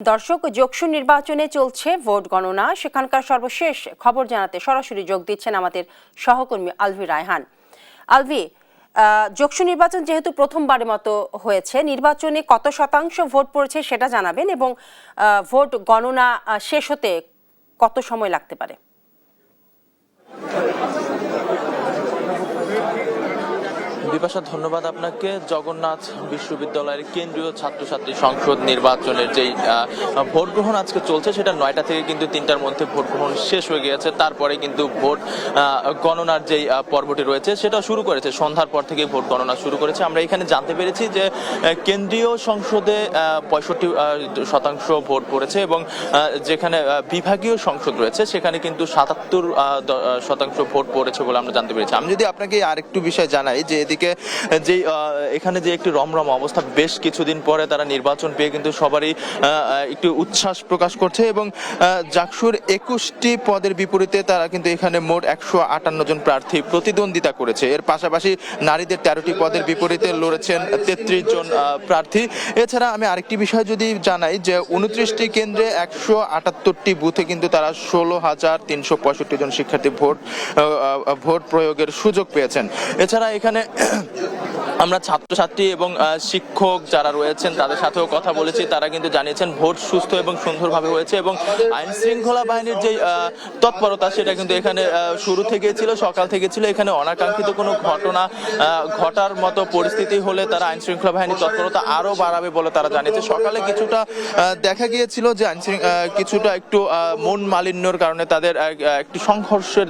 দর্শক, যোগসু নির্বাচনে চলছে ভোট গণনা। সেখানকার সর্বশেষ খবর জানাতে সরাসরি যোগ দিচ্ছেন আমাদের সহকর্মী আলভি রায়হান। আলভি, যোগসু নির্বাচন যেহেতু প্রথমবারের মতো হয়েছে, নির্বাচনে কত শতাংশ ভোট পড়েছে সেটা জানাবেন এবং ভোট গণনা শেষ হতে কত সময় লাগতে পারে? বিপাশা, ধন্যবাদ আপনাকে। জগন্নাথ বিশ্ববিদ্যালয়ের কেন্দ্রীয় ছাত্রছাত্রী সংসদ নির্বাচনের যেই ভোট গ্রহণ আজকে চলছে, সেটা 9টা থেকে কিন্তু 3টার মধ্যে ভোট গ্রহণ শেষ হয়ে গিয়েছে। তারপরে কিন্তু ভোট গণনার যেই পর্বটি রয়েছে সেটা শুরু করেছে। সন্ধ্যার পর থেকে ভোট গণনা শুরু করেছে। আমরা এখানে জানতে পেরেছি যে কেন্দ্রীয় সংসদে 65% ভোট পড়েছে এবং যেখানে বিভাগীয় সংসদ রয়েছে সেখানে কিন্তু 77% ভোট পড়েছে বলে আমরা জানতে পেরেছি। আমি যদি আপনাকে আরেকটু বিষয় জানাই যে এখানে যে একটি রমরম অবস্থা, বেশ কিছুদিন পরে তারা নির্বাচন পেয়ে কিন্তু সবারই একটু উচ্ছ্বাস প্রকাশ করছে এবং জাকসুর 21টি পদের বিপরীতে তারা কিন্তু এখানে মোট 158 জন প্রার্থী প্রতিদ্বন্দ্বিতা করেছে। এর পাশাপাশি নারীদের 13টি পদের বিপরীতে লড়েছেন 33 জন প্রার্থী। এছাড়া আমি আরেকটি বিষয় যদি জানাই যে 29টি কেন্দ্রে 178টি বুথে কিন্তু তারা 16,365 জন শিক্ষার্থী ভোট প্রয়োগের সুযোগ পেয়েছেন। এছাড়া এখানে আমরা ছাত্রছাত্রী এবং শিক্ষক যারা রয়েছেন তাদের সাথেও কথা বলেছি। তারা কিন্তু জানিয়েছেন ভোট সুস্থ এবং সুন্দরভাবে হয়েছে এবং আইন শৃঙ্খলা বাহিনীর যে তৎপরতা সেটা কিন্তু এখানে শুরু থেকে ছিল, সকাল থেকে ছিল। এখানে অনাকাঙ্ক্ষিত কোনো ঘটনা ঘটার মতো পরিস্থিতি হলে তারা আইন শৃঙ্খলা বাহিনীর তৎপরতা আরো বাড়াবে বলে তারা জানিয়েছে। সকালে কিছুটা দেখা গিয়েছিল যে কিছুটা একটু মন মালিন্যর কারণে তাদের একটি সংঘর্ষের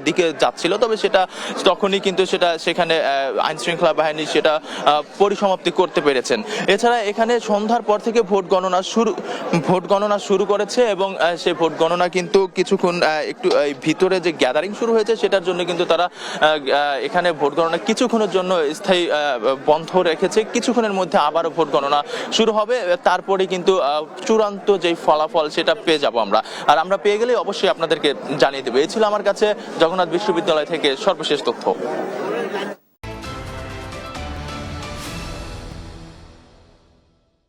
দিকে যাচ্ছিল, তবে সেটা তখনই কিন্তু সেখানে আইন শৃঙ্খলা বাহিনী সেটা পরিসমাপ্তি করতে পেরেছেন। এছাড়া এখানে সন্ধ্যার পর থেকে ভোট গণনা শুরু করেছে এবং সেই ভোট গণনা কিন্তু কিছুক্ষণ একটু ভিতরে যে গ্যাদারিং শুরু হয়েছে সেটার জন্য কিন্তু তারা এখানে ভোট গণনা কিছুক্ষণের জন্য স্থায়ী বন্ধ রেখেছে। কিছুক্ষণের মধ্যে আবারও ভোট গণনা শুরু হবে। তারপরে কিন্তু চূড়ান্ত যেই ফলাফল সেটা পেয়ে যাব আমরা, আর আমরা পেয়ে গেলে অবশ্যই আপনাদেরকে জানিয়ে দেবো। এই ছিল আমার কাছে জগন্নাথ বিশ্ববিদ্যালয় থেকে সর্বশেষ তথ্য।